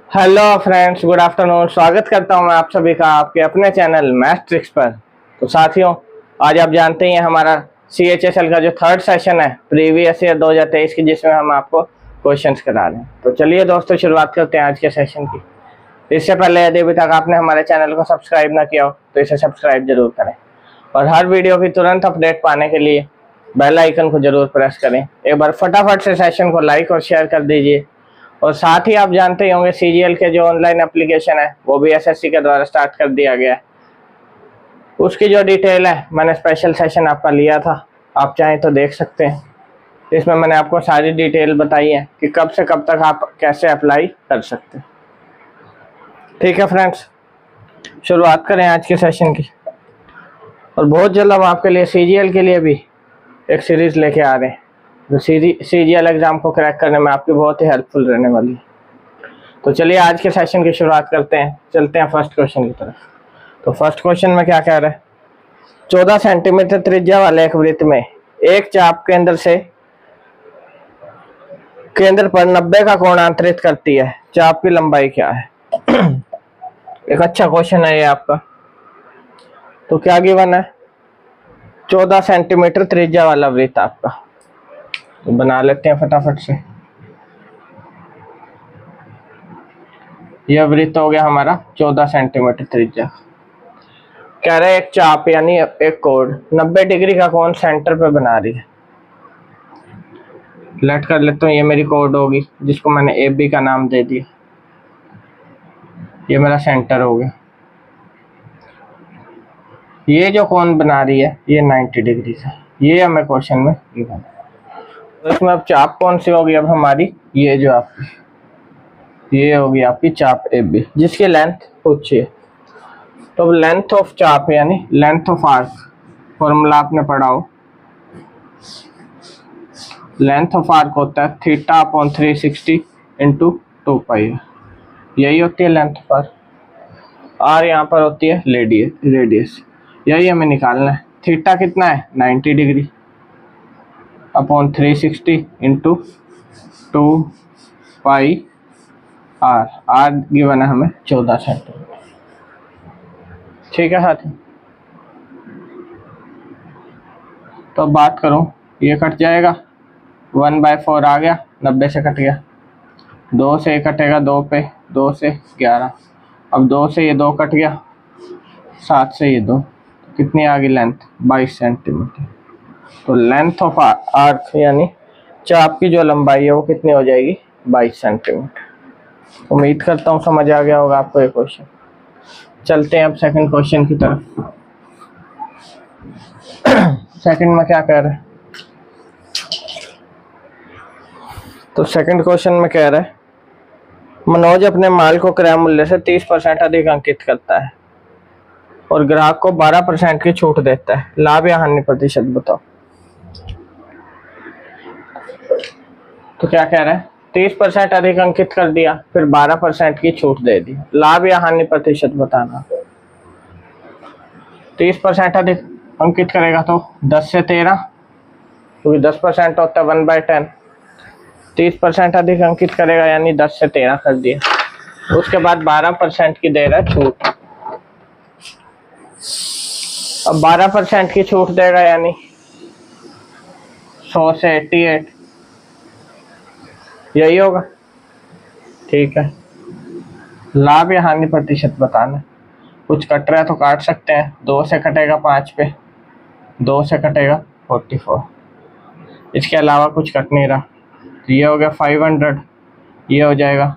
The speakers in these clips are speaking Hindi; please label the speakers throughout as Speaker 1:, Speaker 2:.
Speaker 1: Hello friends, good afternoon. स्वागत करता हूं मैं आप सभी का आपके अपने चैनल मैथ ट्रिक्स पर। तो साथियों, आज आप जानते हैं हमारा CHSL का जो थर्ड सेशन है प्रीवियस ईयर 2023 की, जिसमें हम आपको क्वेश्चंस करा रहे हैं। तो चलिए दोस्तों, शुरुआत करते हैं आज के सेशन की। इससे पहले यदि अभी तक आपने हमारे चैनल को सब्सक्राइब ना किया हो तो इसे सब्सक्राइब जरूर करें और हर वीडियो की तुरंत अपडेट पाने के लिए बेल आइकन को जरूर प्रेस करें। एक बार फटाफट से सेशन को लाइक और शेयर कर दीजिए। और साथ ही आप जानते ही होंगे CGL के जो ऑनलाइन एप्लीकेशन है वो भी SSC के द्वारा स्टार्ट कर दिया गया है। उसकी जो डिटेल है मैंने स्पेशल सेशन आपका लिया था, आप चाहें तो देख सकते हैं। इसमें मैंने आपको सारी डिटेल बताई है कि कब से कब तक आप कैसे अप्लाई कर सकते हैं। ठीक है फ्रेंड्स, शुरुआत करें आज के सेशन की। और बहुत जल्द हम आपके लिए CGL के लिए भी एक सीरीज लेके आ रहे हैं जो CGL एग्जाम को क्रैक करने में आपकी बहुत ही हेल्पफुल रहने वाली है। तो चलिए आज के सेशन की शुरुआत करते हैं। चलते हैं फर्स्ट क्वेश्चन की तरफ। तो फर्स्ट क्वेश्चन में क्या कह रहा है, 14 सेंटीमीटर त्रिज्या वाले एक वृत्त में एक चाप केंद्र पर 90 का कोण अंतरित करती है, चाप की लंबाई क्या है? एक अच्छा क्वेश्चन है ये आपका। तो क्या गिवन है, 14 सेंटीमीटर त्रिज्या वाला वृत्त आपका। तो बना लेते हैं फटाफट से। यह वृत्त हो गया हमारा 14 सेंटीमीटर त्रिज्या। कह रहे एक चाप यानी एक कोण 90 डिग्री का कोण सेंटर पे बना रही है। लेट कर लेता हूँ, ये मेरी कोड होगी जिसको मैंने AB का नाम दे दिया। ये मेरा सेंटर हो गया। ये जो कोण बना रही है ये 90 डिग्री से, ये हमें क्वेश्चन में गिवन है। तो इसमें अब चाप कौन सी होगी अब हमारी, ये जो आपकी ये होगी आपकी चाप AB जिसकी लेंथ पूछिए। तो लेंथ ऑफ चाप यानी लेंथ ऑफ आर्क, फॉर्मूला आपने पढ़ा हो, लेंथ ऑफ आर्क होता है θ/360 × 2π। यही होती है लेंथ ऑफ आर्क। R यहाँ पर होती है रेडियस। यही हमें निकालना है। थीटा कितना है 90 degree upon 360 × 2πr। R given है हमें 14 सेंटीमीटर। ठीक है साथी, तो अब बात करूं, ये कट जाएगा, 1/4 आ गया, 90 से कट गया, 2 से कटेगा 2 पे, 2 से 11, अब 2 से ये 2 कट गया, 7 से ये 2, कितनी आ गई लेंथ 22 सेंटीमीटर। तो लेंथ ऑफ आर्क यानी चाप की जो लंबाई है वो कितनी हो जाएगी 22 सेंटीमीटर। उम्मीद करता हूँ समझ आ गया होगा आपको ये क्वेश्चन। चलते हैं अब सेकंड क्वेश्चन की तरफ। सेकंड में क्या कह रहे हैं, तो सेकंड क्वेश्चन में कह रहा है मनोज अपने माल को क्रय मूल्य से 30% अधिक अंकित करता है और ग्राहक को 12% की छूट देता है, लाभ या हानि प्रतिशत बताओ। तो क्या कह रहा है, 30% अधिक अंकित कर दिया, फिर 12% की छूट दे दी, लाभ या हानि प्रतिशत बताना। 30% अधिक अंकित करेगा तो 10 से 13, क्योंकि 10% होता है 1/10। 30% अधिक अंकित करेगा यानी 10 से 13 कर दिया। उसके बाद 12% की दे रहा है छूट। अब 12% की छूट देगा यानी 100 से 88, यही होगा। ठीक है, लाभ या हानि प्रतिशत बताना। कुछ कट रहा है तो काट सकते हैं। 2 से कटेगा 5 पे, 2 से कटेगा 44, इसके अलावा कुछ कट नहीं रहा। तो ये हो गया 500, ये हो जाएगा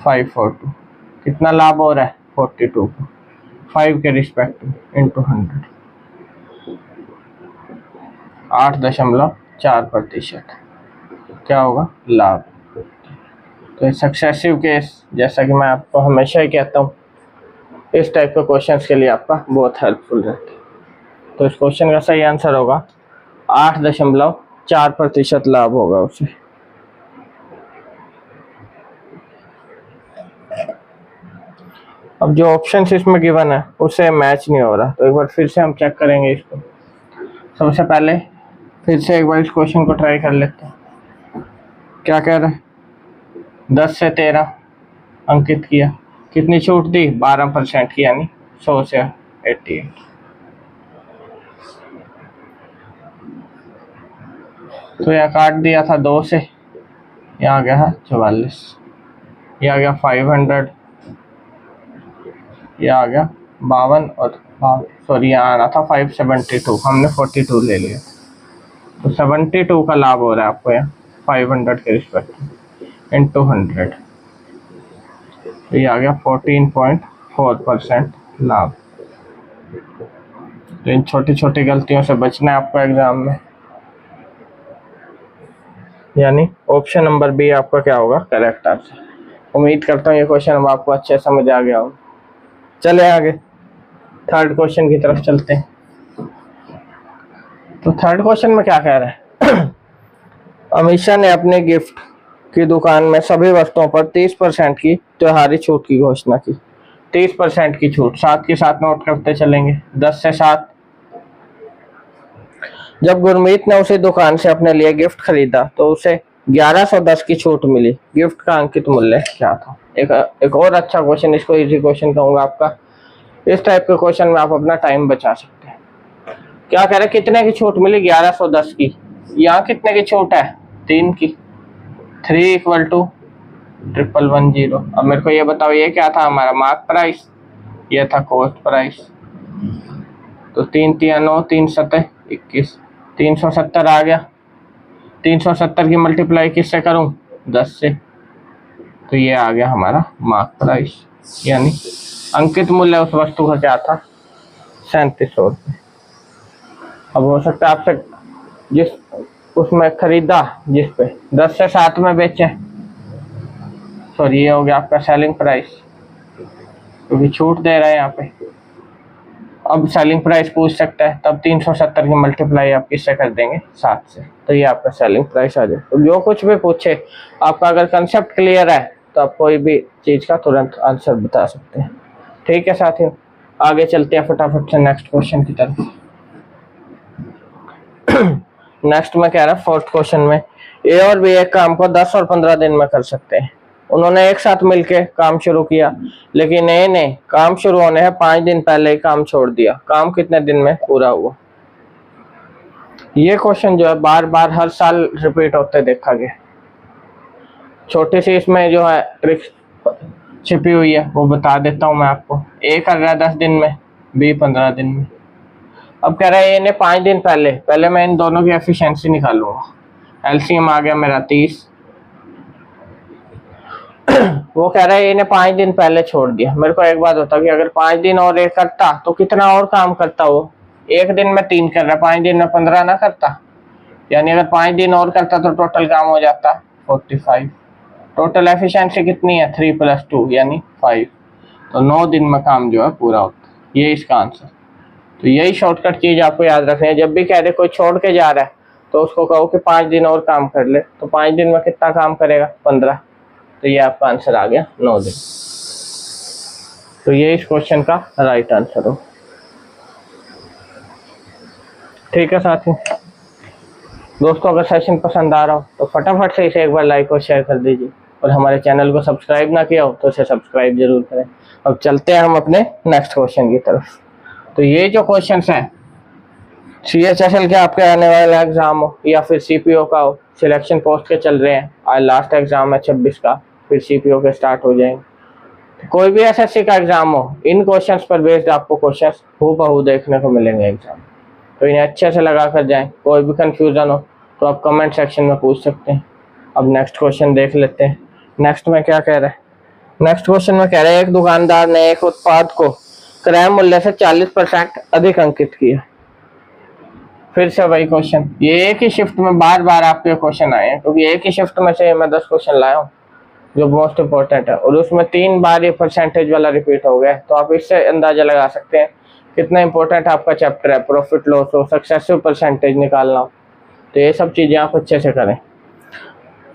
Speaker 1: 542। कितना लाभ हो रहा है 42 को 5 के रिस्पेक्ट इंटू 100, 8.4% क्या होगा लाभ। तो सक्सेसिव केस, जैसा कि मैं आपको हमेशा ही कहता हूँ, इस टाइप के क्वेश्चंस के लिए आपका बहुत हेल्पफुल रहता है। तो इस क्वेश्चन का सही आंसर होगा 8.4% लाभ होगा उसे। अब जो ऑप्शन इसमें गिवन है उससे मैच नहीं हो रहा, तो एक बार फिर से हम चेक करेंगे इसको। सबसे पहले फिर से एक बार इस क्वेश्चन को ट्राई कर लेते हैं। क्या कह रहा है, 10 से 13 अंकित किया, कितनी छूट दी? 12% की, यानी 100 से 88। तो यह काट दिया था 2 से, यहाँ आ गया है 44, ये आ गया 500, ये आ गया 52 और सॉरी यहाँ आना था 572, हमने 42 ले लिया। तो 72 का लाभ हो रहा है आपको यहाँ 500 के रिस्पेक्ट इंटू 100, तो ये आ गया 14.4% लाभ। तो इन छोटी छोटी गलतियों से बचना है आपको एग्जाम में, यानी ऑप्शन नंबर बी आपका क्या होगा करेक्ट आंसर। उम्मीद करता हूँ ये क्वेश्चन अब आपको अच्छे समझ आ गया हो। चले आगे थर्ड क्वेश्चन की तरफ चलते हैं। तो थर्ड क्वेश्चन में क्या कह रहा है अमीषा ने अपने गिफ्ट की दुकान में सभी वस्तुओं पर 30% की त्योहारी छूट की घोषणा की। 30% की छूट, साथ के साथ नोट करते चलेंगे। 10 से 7, जब गुरमीत ने उसी दुकान से अपने लिए गिफ्ट खरीदा तो उसे 1110 की छूट मिली। गिफ्ट का अंकित मूल्य क्या था? एक और अच्छा क्वेश्चन, इसको इजी क्वेश्चन कहूंगा आपका। इस टाइप के क्वेश्चन में आप अपना टाइम बचा सकते हैं। क्या कह रहे हैं कितने की छूट मिली? 1110 की। यहाँ कितने की छूट है? 3 की। 3 = 1110। अब मेरे को ये बताओ ये क्या था हमारा मार्क प्राइस, ये था कॉस्ट प्राइस। तो 3 × 9 3 × 7 21, 370 आ गया। 370 की मल्टीप्लाई किससे करूं? 10 से। तो ये आ गया हमारा मार्क प्राइस, यानी अंकित मूल्य उस वस्तु का क्या था? 3700 रुपये। अब हो सकता है आपसे जिस उसमें खरीदा जिस पे 10 से 7 में बेचे, सॉरी ये हो गया आपका सेलिंग प्राइस, क्योंकि छूट दे रहा है यहाँ पे। अब सेलिंग प्राइस पूछ सकता है, तब 370 की मल्टीप्लाई आप किससे कर देंगे? 7 से। तो ये आपका सेलिंग प्राइस आ जाए। तो जो कुछ भी पूछे आपका अगर कंसेप्ट क्लियर है तो आप कोई भी चीज़ का तुरंत आंसर बता सकते हैं। ठीक है साथियों, आगे चलते हैं फटाफट से नेक्स्ट क्वेश्चन की तरफ। नेक्स्ट में कह रहा है फोर्थ क्वेश्चन में ए और बी एक काम को 10 और 15 दिन में कर सकते हैं। उन्होंने एक साथ मिलकर काम शुरू किया, लेकिन ए ने काम शुरू होने है 5 दिन पहले ही काम छोड़ दिया। काम कितने दिन में पूरा हुआ? ये क्वेश्चन जो है बार बार हर साल रिपीट होते देखा गया। छोटी सी इसमें जो है ट्रिक छिपी हुई है वो बता देता हूँ मैं आपको। ए कर रहा है 10 दिन में, बी 15 दिन में। अब कह रहा है ए ने 5 दिन पहले मैं इन दोनों की एफिशिएंसी निकालूंगा। एलसीएम आ गया मेरा 30। वो कह रहा है ए ने 5 दिन पहले छोड़ दिया। मेरे को एक बात होता कि अगर 5 दिन और ए करता तो कितना और काम करता वो? एक दिन में 3 कर रहा है, 5 दिन में 15 ना करता, यानी अगर 5 दिन और करता तो टोटल काम हो जाता 45। टोटल एफिशिएंसी कितनी है? 3 + 2 यानी 5। तो 9 दिन में काम जो है पूरा होता है। ये इसका आंसर। तो यही शॉर्टकट चीज आपको याद रखनी है। जब भी कह दे कोई छोड़ के जा रहा है तो उसको कहो कि 5 दिन और काम कर ले। तो 5 दिन में कितना काम करेगा? 15। तो ये आपका आंसर आ गया 9 दिन। तो ये इस क्वेश्चन का राइट आंसर हो। ठीक है साथियों, दोस्तों अगर सेशन पसंद आ रहा हो तो फटाफट से इसे एक बार लाइक और शेयर कर दीजिए, और हमारे चैनल को सब्सक्राइब ना किया हो तो इसे सब्सक्राइब जरूर करें। अब चलते हैं हम अपने नेक्स्ट क्वेश्चन की तरफ। तो ये जो क्वेश्चन है CHSL के आपके आने वाला एग्जाम हो या फिर CPO का हो, सिलेक्शन पोस्ट के चल रहे हैं। आज लास्ट एग्जाम है 26 का, फिर CPO के स्टार्ट हो जाएंगे। कोई भी SSC का एग्जाम हो, इन क्वेश्चंस पर बेस्ड आपको क्वेश्चंस हूबहू देखने को मिलेंगे एग्जाम। तो इन्हें अच्छे से लगा कर जाएं। कोई भी कंफ्यूजन हो तो आप कमेंट सेक्शन में पूछ सकते हैं। अब नेक्स्ट क्वेश्चन देख लेते हैं। नेक्स्ट में क्या कह रहा है? नेक्स्ट क्वेश्चन में कह रहे हैं एक दुकानदार ने एक उत्पाद को क्रय मूल्य से 40% अधिक अंकित किया। फिर से वही क्वेश्चन, ये एक ही शिफ्ट में बार बार आपके क्वेश्चन आए हैं, क्योंकि एक ही शिफ्ट में से मैं 10 क्वेश्चन लाया हूँ जो मोस्ट इंपॉर्टेंट है, और उसमें 3 बार ये परसेंटेज वाला रिपीट हो गया। तो आप इससे अंदाजा लगा सकते हैं कितना इंपॉर्टेंट आपका चैप्टर है। प्रॉफिट लॉस हो, सक्सेसिव परसेंटेज निकालना हो, तो ये सब चीजें आप अच्छे से करें।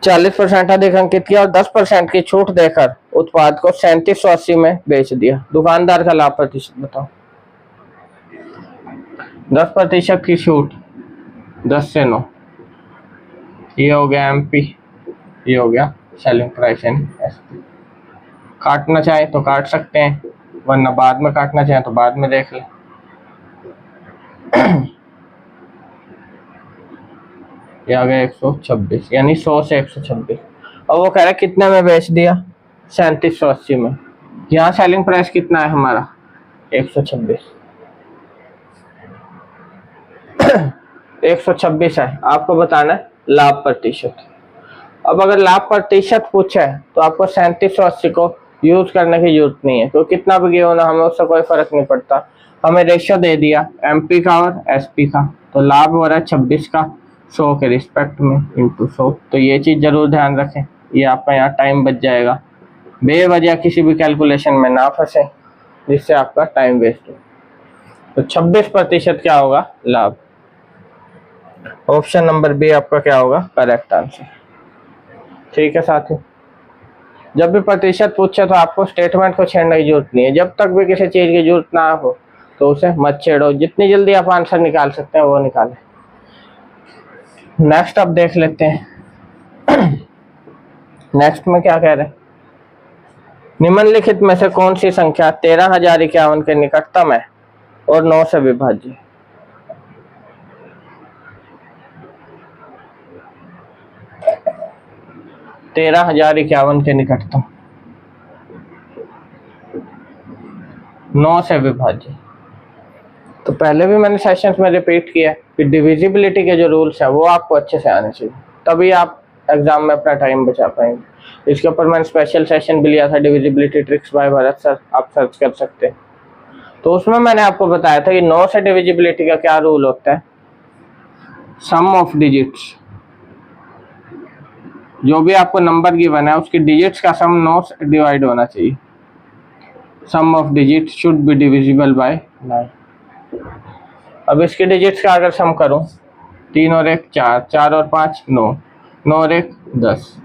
Speaker 1: 40% अधिक अंकित किया और 10% की छूट देकर उत्पाद को 3780 में बेच दिया। दुकानदार का लाभ प्रतिशत बताओ। 10% की छूट, 10 से 9, ये हो गया MP, ये हो गया सेलिंग प्राइस इन एसपी। काटना चाहे तो काट सकते हैं, वरना बाद में काटना चाहे तो बाद में देख लें। ये आ गया 126, यानी 100 से 126। और वो कह रहा है कितने में बेच दिया, 3780 में। यहाँ सेलिंग प्राइस कितना है हमारा, 126। 126 है, आपको बताना है लाभ प्रतिशत। अब अगर लाभ प्रतिशत पूछा है तो आपको 3780 को यूज करने की जरूरत नहीं है, क्योंकि कितना भी गिवन हो हमें उससे कोई फर्क नहीं पड़ता। हमें रेशियो दे दिया एमपी का और एसपी का, तो लाभ हो रहा है 26 का 100 के रिस्पेक्ट में इंटू 100। तो ये चीज जरूर ध्यान रखें, ये आपका यहाँ टाइम बच जाएगा, बेवजह किसी भी कैलकुलेशन में ना फंसे जिससे आपका टाइम वेस्ट हो। तो 26% क्या होगा, लाभ। ऑप्शन नंबर बी आपका क्या होगा करेक्ट आंसर। ठीक है साथियों, जब भी प्रतिशत पूछे तो आपको स्टेटमेंट को छेड़ने की जरूरत नहीं है। जब तक भी किसी चीज की जरूरत ना हो तो उसे मत छेड़ो, जितनी जल्दी आप आंसर निकाल सकते हैं वो निकालें। नेक्स्ट अब देख लेते हैं। नेक्स्ट में क्या कह रहे हैं, निम्नलिखित में से कौन सी संख्या 13,051 के निकटतम है और 9 से विभाज्य है। तेरह हजार इक्यावन के निकटतम, 9 से विभाज्य। तो पहले भी मैंने सेशंस में रिपीट किया कि डिविजिबिलिटी के जो रूल्स है वो आपको अच्छे से आने चाहिए, तभी आप एग्जाम में अपना टाइम बचा पाएंगे। इसके ऊपर मैंने स्पेशल सेशन भी लिया था, divisibility tricks bye Bharat sir, आप सर्च कर सकते हैं। तो उसमें मैंने आपको बताया था कि 9 से डिविजिबिलिटी का क्या रूल होता है, सम ऑफ डिजिट्स। जो भी आपको नंबर गिवन है उसकी डिजिट्स का सम 9 से डिवाइड होना चाहिए। Sum of digit should be divisible by 9। अब इसके डिजिट्स का अगर सम करूं, 3 और 1 4, 4 और 5 9, 9 और 1 10।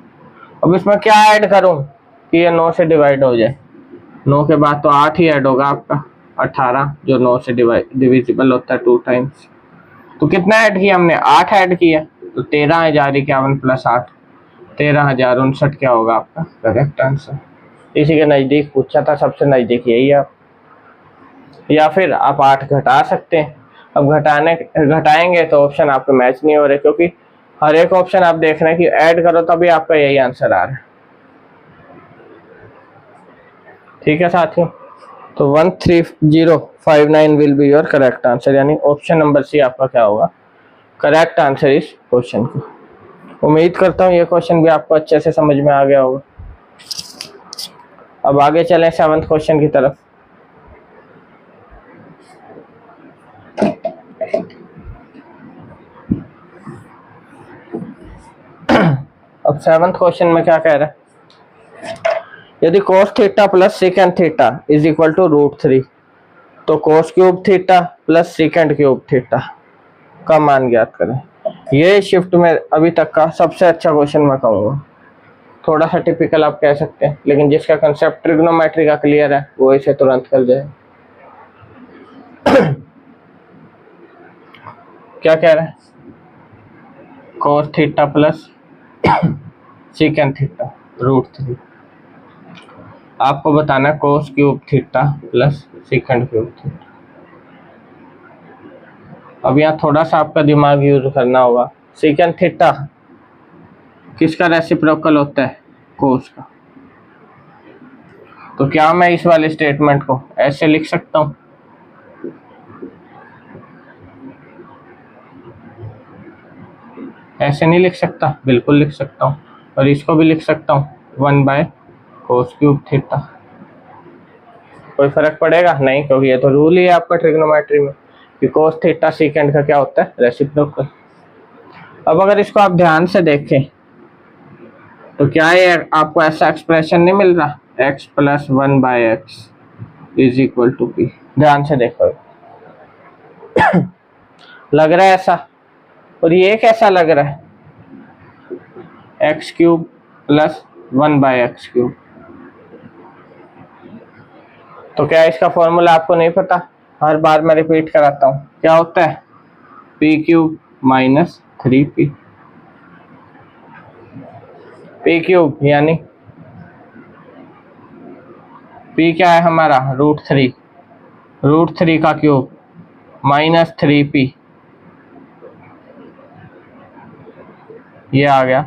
Speaker 1: अब इसमें क्या ऐड करूं कि ये 9 से डिवाइड हो जाए, 9 के बाद तो 8 ही ऐड होगा आपका, 18 जो 9 से डिविजिबल होता है 2 टाइम्स। तो कितना ऐड किया हमने, 8 ऐड किया, तो 13,051 प्लस 8, 13,059 क्या होगा आपका करेक्ट आंसर। इसी के नज़दीक पूछा था, सबसे नज़दीक यही है। या फिर आप 8 घटा सकते हैं। अब घटाएंगे तो ऑप्शन आपके मैच नहीं हो रहे, क्योंकि हर एक ऑप्शन आप देख रहे हैं कि ऐड करो तभी आपका यही आंसर आ रहा है। ठीक है साथियों, तो 13059 will be your correct answer, यानी ऑप्शन नंबर सी आपका क्या होगा करेक्ट आंसर इस क्वेश्चन को। उम्मीद करता हूँ ये क्वेश्चन भी आपको अच्छे से समझ में आ गया होगा। अब आगे चलें 7th क्वेश्चन की तरफ। अब 7th क्वेश्चन में क्या कह रहा है, यदि cos theta plus second theta is equal to √3, तो cos cube theta plus second cube theta का मान ज्ञात करें। ये शिफ्ट में अभी तक का सबसे अच्छा क्वेश्चन मैं कहूँगा। थोड़ा सा टिपिकल आप कह सकते हैं, लेकिन जिसका कंसेप्ट ट्रिग्नोमेट्री का क्लियर है वो इसे तुरंत कर जाए। क्या कह रहा है, cos theta plus second theta √3, आपको बताना है cos cube theta plus second cube theta. अब यहाँ थोड़ा सा आपका दिमाग यूज करना होगा। सेकेंड थीटा किसका रेसिप्रोकल होता है, cos का। तो क्या मैं इस वाले स्टेटमेंट को ऐसे लिख सकता हूँ, ऐसे नहीं लिख सकता, बिल्कुल लिख सकता हूँ। और इसको भी लिख सकता हूँ 1/cos क्यूब थीटा। कोई फर्क पड़ेगा नहीं, क्योंकि ये तो रूल ही है आपका ट्रिग्नोमेट्री में कि cos थीटा सेकेंड का क्या होता है, रेसिप्रोकल। अब अगर इसको आप ध्यान से देखें तो क्या ये आपको ऐसा एक्सप्रेशन नहीं मिल रहा, x plus 1/x is equal to p। ध्यान से देखो, लग रहा है ऐसा, और ये कैसा लग रहा है, x cube plus 1/x cube. तो क्या इसका फॉर्मूला आपको नहीं पता, हर बार मैं रिपीट कराता हूँ, क्या होता है p cube minus 3p। P cube यानी पी क्या है हमारा √3, √3 का क्यूब -3p, ये आ गया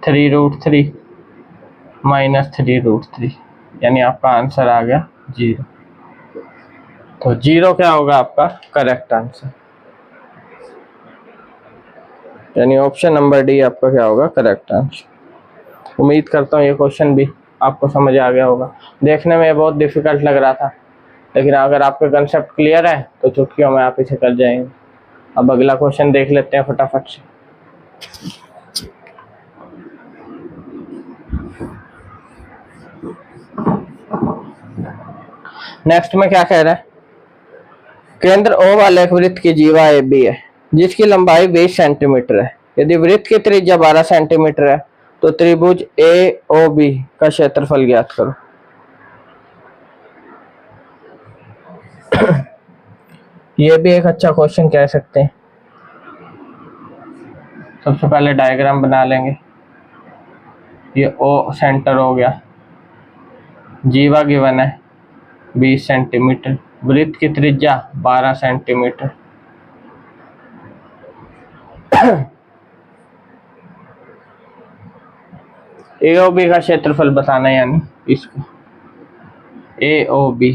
Speaker 1: 3√3 -3√3, यानी आपका आंसर आ गया 0। तो 0 क्या होगा आपका करेक्ट आंसर, यानी ऑप्शन नंबर डी आपका क्या होगा करेक्ट आंसर। उम्मीद करता हूँ ये क्वेश्चन भी आपको समझ आ गया होगा। देखने में बहुत डिफिकल्ट लग रहा था, लेकिन अगर आपका कंसेप्ट क्लियर है तो चुटकियों में आप इसे कर जाएंगे। अब अगला क्वेश्चन देख लेते हैं फटाफट से। नेक्स्ट में क्या कह रहा है, केंद्र O वाले एक वृत्त की जीवा AB है जिसकी लंबाई 20 सेंटीमीटर है। यदि वृत्त की त्रिज्या 12 सेंटीमीटर है तो त्रिभुज AOB का क्षेत्रफल ज्ञात करो। ये भी एक अच्छा क्वेश्चन कह सकते हैं। सबसे पहले डायग्राम बना लेंगे। ये O सेंटर हो गया, जीवा गिवन है 20 सेंटीमीटर, वृत्त की त्रिज्या 12 सेंटीमीटर। AOB का क्षेत्रफल बताना है, यानी इसको AOB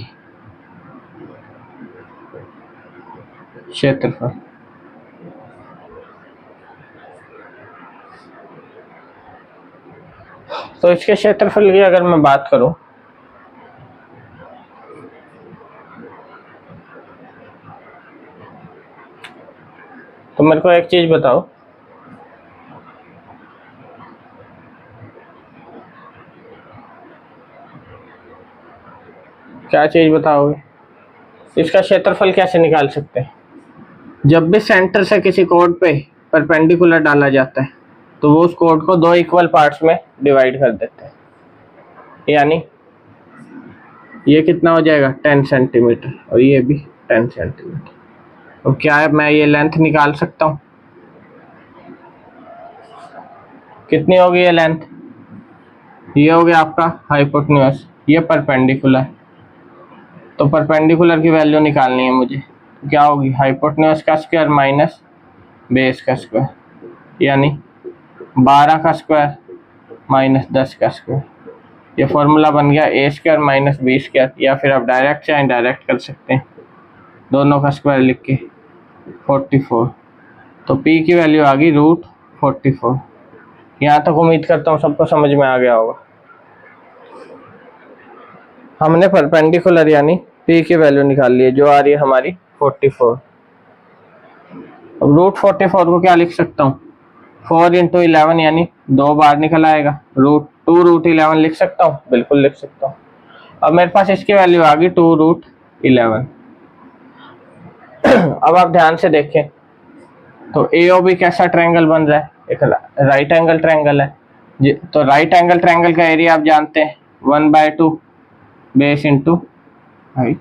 Speaker 1: क्षेत्रफल। तो इसके क्षेत्रफल की अगर मैं बात करूं तो मेरे को एक चीज बताओ, क्या चीज बताओगे? इसका क्षेत्रफल कैसे निकाल सकते हैं? जब भी सेंटर से किसी कोड पे परपेंडिकुलर डाला जाता है तो वो उस कोड को 2 इक्वल पार्ट्स में डिवाइड कर देते हैं, यानी ये कितना हो जाएगा 10 सेंटीमीटर और ये भी 10 सेंटीमीटर। अब क्या है, मैं ये लेंथ निकाल सकता हूँ। कितनी होगी ये लेंथ? ये हो गया आपका हाइपोटेन्यूज, ये परपेंडिकुलर। तो परपेंडिकुलर की वैल्यू निकालनी है मुझे, क्या होगी हाइपोटेन्यूज का स्क्वायर माइनस बेस का स्क्वायर, यानी 12 का स्क्वायर माइनस 10 का स्क्वायर। ये फॉर्मूला बन गया a² माइनस b², या फिर आप डायरेक्ट चाहे डायरेक्ट कर सकते हैं, दोनों का स्क्वायर लिख के 44। तो p की वैल्यू आ गई √44। यहाँ तक उम्मीद करता हूँ सबको समझ में आ गया होगा। हमने परपेंडिकुलर यानी p की वैल्यू निकाल ली है जो आ रही है हमारी 44। अब √44 को क्या लिख सकता हूँ, 4 × 11 यानी 2 बार निकल आएगा। √2√11 लिख सकता हूँ, बिल्कुल लिख सकता हूँ। अब मेरे पास इसकी वैल्यू आ गई 2√11। अब आप ध्यान से देखें तो AOB कैसा ट्रायंगल बन रहा है, एक राइट एंगल ट्रायंगल है। तो राइट एंगल ट्रायंगल का एरिया आप जानते हैं 1/2 बेस इंटू हाइट।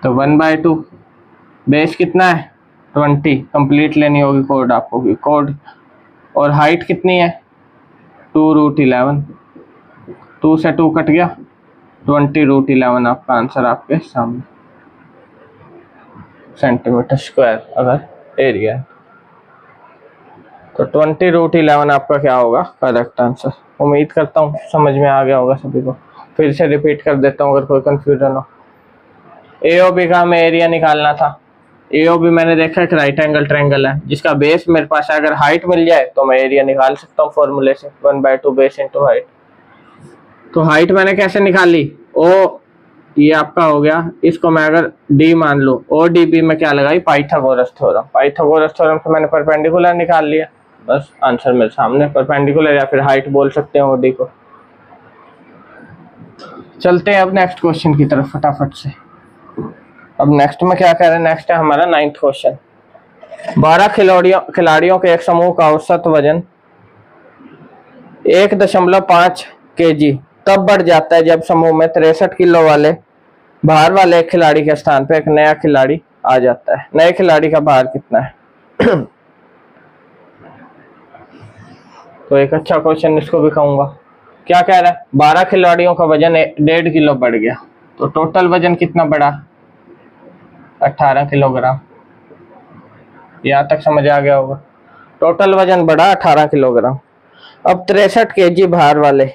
Speaker 1: तो 1/2 बेस कितना है 20, कंप्लीट लेनी होगी कोड आपको भी कोड, और हाइट कितनी है 2√11। 2 से 2 कट गया, 20√11 आपका आंसर आपके सामने सेंटीमीटर स्क्वायर अगर एरिया है। तो 20√11 आपका क्या होगा करेक्ट आंसर। उम्मीद करता हूँ समझ में आ गया होगा सभी को। फिर से रिपीट कर देता हूँ अगर कोई कंफ्यूजन हो। AOB का हमें एरिया निकालना था। AOB मैंने देखा एक राइट एंगल ट्रायंगल है जिसका बेस मेरे पास है, अगर हाइट मिल जाए तो मैं एरिया निकाल सकता हूँ फॉर्मूले से 1/2 बेस इंटू हाइट। तो हाइट मैंने कैसे निकाली, ये आपका हो गया, इसको मैं अगर d मान लूँ, ODB में क्या लगाई पाइथागोरस थ्योरम। पाइथागोरस थ्योरम से मैंने परपेंडिकुलर निकाल लिया, बस आंसर मेरे सामने। परपेंडिकुलर या फिर हाइट बोल सकते हैं OD को। चलते हैं अब नेक्स्ट क्वेश्चन की तरफ फटाफट से। अब नेक्स्ट में क्या कह रहे हैं, नेक्स्ट है हमारा 9th क्वेश्चन। 12 खिलाड़ियों के एक समूह का औसत वजन 1.5 kg तब बढ़ जाता है जब समूह में 63 किलो वाले भार वाले एक खिलाड़ी के स्थान पर एक नया खिलाड़ी आ जाता है। नए खिलाड़ी का भार कितना है? तो एक अच्छा क्वेश्चन इसको भी कहूँगा। क्या कह रहा है, 12 खिलाड़ियों का वजन 1.5 किलो बढ़ गया, तो टोटल वजन कितना बढ़ा, 18 किलोग्राम। यहाँ तक समझ आ गया होगा, टोटल वजन बढ़ा 18 किलोग्राम। अब 63 केजी भार वाले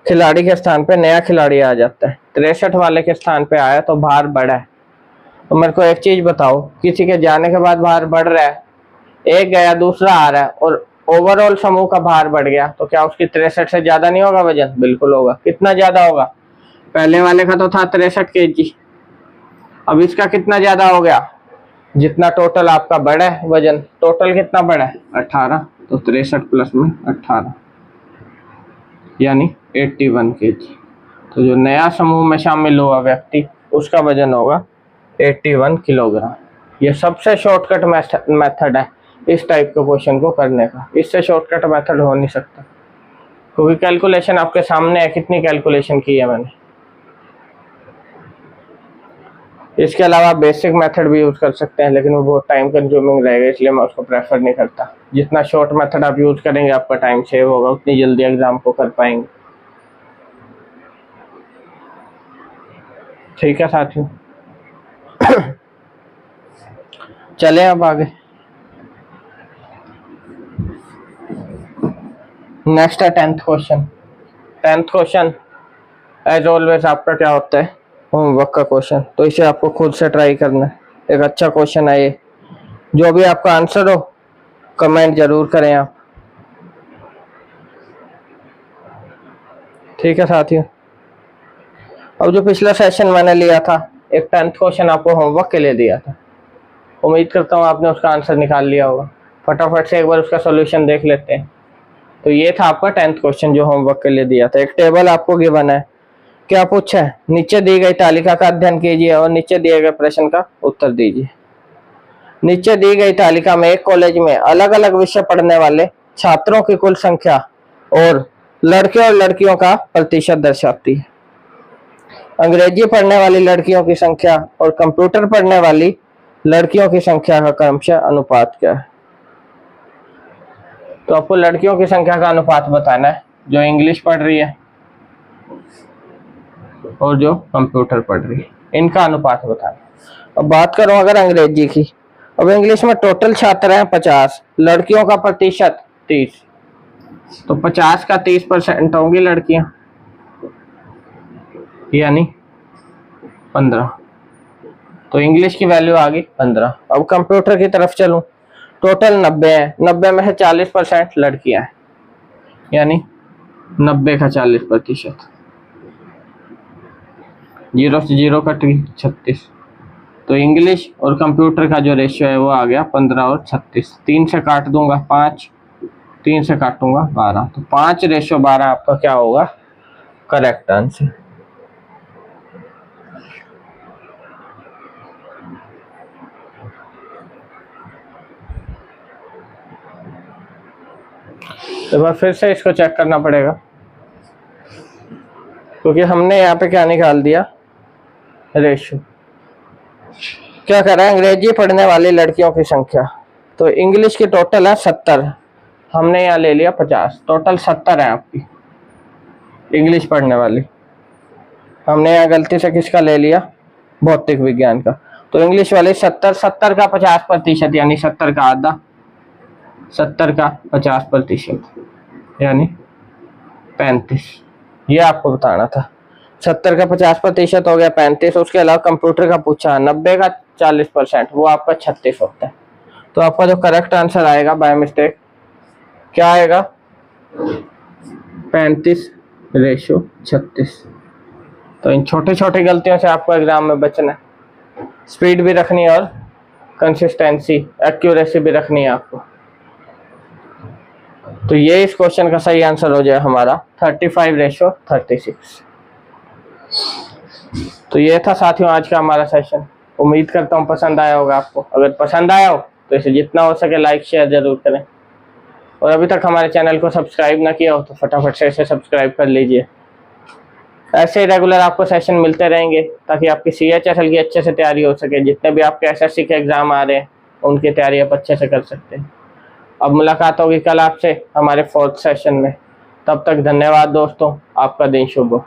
Speaker 1: खिलाड़ी के स्थान पे नया खिलाड़ी आ जाता है, 63 वाले के स्थान पे आया तो भार बढ़ा है। तो मेरे को एक चीज बताओ, किसी के जाने के बाद भार बढ़ रहा है, एक गया दूसरा आ रहा है और ओवरऑल समूह का भार बढ़ गया, तो क्या उसकी 63 से ज्यादा नहीं होगा वजन? बिल्कुल होगा। कितना ज्यादा होगा? पहले वाले का तो था 63 केजी, अब इसका कितना ज्यादा हो गया? जितना टोटल आपका बढ़ा है वजन, टोटल कितना बढ़ा है? 18, तो 63 प्लस में 18 यानी 81 केजी। तो जो नया समूह में शामिल हुआ व्यक्ति, उसका वजन होगा 81 किलोग्राम। ये सबसे शॉर्टकट मेथड है इस टाइप के क्वेश्चन को करने का, इससे शॉर्टकट मेथड हो नहीं सकता, क्योंकि कैलकुलेशन आपके सामने है, कितनी कैलकुलेशन की है मैंने। इसके अलावा बेसिक मेथड भी यूज कर सकते हैं, लेकिन वो बहुत टाइम कंज्यूमिंग रहेगा, इसलिए मैं उसको प्रेफर नहीं करता। जितना शॉर्ट मेथड आप यूज करेंगे आपका टाइम सेव होगा, उतनी जल्दी एग्जाम को कर पाएंगे। ठीक है साथियों, चले अब आगे। नेक्स्ट है 10th question. 10th question as always आपका क्या होता है, होमवर्क का क्वेश्चन, तो इसे आपको खुद से ट्राई करना है। एक अच्छा क्वेश्चन है ये, जो भी आपका आंसर हो कमेंट जरूर करें आप। ठीक है साथियों, अब जो पिछला सेशन मैंने लिया था, एक 10th क्वेश्चन आपको होमवर्क के लिए दिया था, उम्मीद करता हूँ आपने उसका आंसर निकाल लिया होगा। फटाफट से एक बार उसका सोल्यूशन देख लेते हैं। तो ये था आपका 10th क्वेश्चन जो होमवर्क के लिए दिया था। एक टेबल आपको गिवन है, क्या पूछा है, नीचे दी गई तालिका का अध्ययन कीजिए और नीचे दिए गए प्रश्न का उत्तर दीजिए। नीचे दी गई तालिका में एक कॉलेज में अलग अलग विषय पढ़ने वाले छात्रों की कुल संख्या और लड़के और लड़कियों का प्रतिशत दर्शाती है। अंग्रेजी पढ़ने वाली लड़कियों की संख्या और कंप्यूटर पढ़ने वाली लड़कियों की संख्या का क्रमशः अनुपात क्या है? तो आपको लड़कियों की संख्या का अनुपात बताना है, जो इंग्लिश पढ़ रही है और जो कंप्यूटर पढ़ रही है, इनका अनुपात बताना। अब बात करूं अगर अंग्रेजी की, अब इंग्लिश में टोटल छात्र हैं 50, लड़कियों का प्रतिशत 30, तो 50 का 30% होंगी लड़कियां, यानी 15। तो इंग्लिश की वैल्यू आ गई 15। अब कंप्यूटर की तरफ चलूं, टोटल 90 है, 90 में से 40% लड़कियां हैं, यानी 90 का 40%, 0 से 0 कट गई 36। तो इंग्लिश और कंप्यूटर का जो रेशियो है वो आ गया 15 और 36। 3 से काट दूंगा 5, 3 से काटूंगा 12, तो 5:12 आपका क्या होगा, करेक्ट आंसर। तो बार फिर से इसको चेक करना पड़ेगा, क्योंकि हमने यहाँ पे क्या निकाल दिया, रेशियो। क्या कर रहा है, अंग्रेजी पढ़ने वाली लड़कियों की संख्या, तो इंग्लिश की टोटल है 70, हमने यहाँ ले लिया 50, टोटल 70 है आपकी इंग्लिश पढ़ने वाली। हमने यहाँ गलती से किसका ले लिया, भौतिक विज्ञान का। तो इंग्लिश वाली 70, 70 का 50% यानी 70 का आधा, 70 का 50% यानी 35। ये आपको बताना था, 70 का 50% हो गया 35। उसके अलावा कंप्यूटर का पूछा 90 का 40%, वो आपका 36 होता है। तो आपका जो करेक्ट आंसर आएगा बाय मिस्टेक क्या आएगा, 35:36। तो इन छोटी छोटी गलतियों से आपको एग्जाम में बचना है, स्पीड भी रखनी है और कंसिस्टेंसी, एक्यूरेसी भी रखनी है आपको। तो ये इस क्वेश्चन का सही आंसर हो जाए हमारा 35:36। तो ये था साथियों आज का हमारा सेशन। उम्मीद करता हूँ पसंद आया होगा आपको। अगर पसंद आया हो तो इसे जितना हो सके लाइक शेयर जरूर करें, और अभी तक हमारे चैनल को सब्सक्राइब ना किया हो तो फटाफट से इसे सब्सक्राइब कर लीजिए। ऐसे रेगुलर आपको सेशन मिलते रहेंगे ताकि आपकी CHSL की अच्छे से तैयारी हो सके। जितने भी आपके SSC के एग्जाम आ रहे हैं उनकी तैयारी आप अच्छे से कर सकते हैं। अब मुलाकात होगी कल आपसे हमारे 4th सेशन में। तब तक धन्यवाद दोस्तों, आपका दिन शुभ हो।